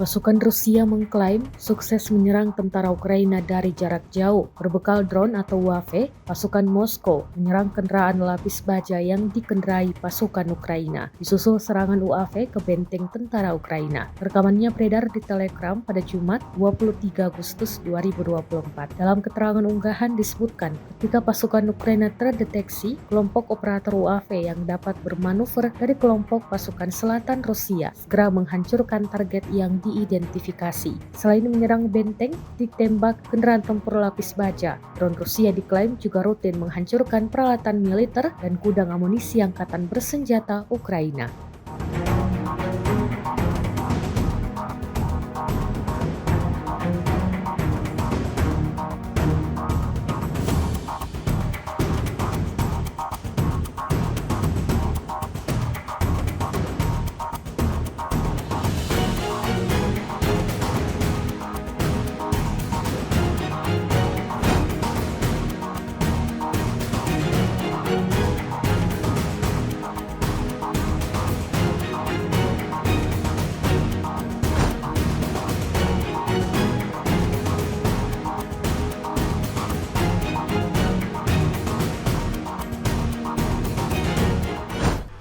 Pasukan Rusia mengklaim sukses menyerang tentara Ukraina dari jarak jauh. Berbekal drone atau UAV, pasukan Moskow menyerang kendaraan lapis baja yang dikendarai pasukan Ukraina, disusul serangan UAV ke benteng tentara Ukraina. Rekamannya beredar di Telegram pada Jumat 23 Agustus 2024. Dalam keterangan unggahan disebutkan, ketika pasukan Ukraina terdeteksi, kelompok operator UAV yang dapat bermanuver dari kelompok pasukan selatan Rusia segera menghancurkan target yang diidentifikasi. Selain menyerang benteng, ditembak kendaraan tempur lapis baja. Drone Rusia diklaim juga rutin menghancurkan peralatan militer dan gudang amunisi angkatan bersenjata Ukraina.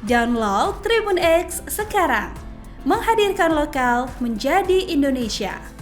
Download Tribun X sekarang, menghadirkan lokal menjadi Indonesia.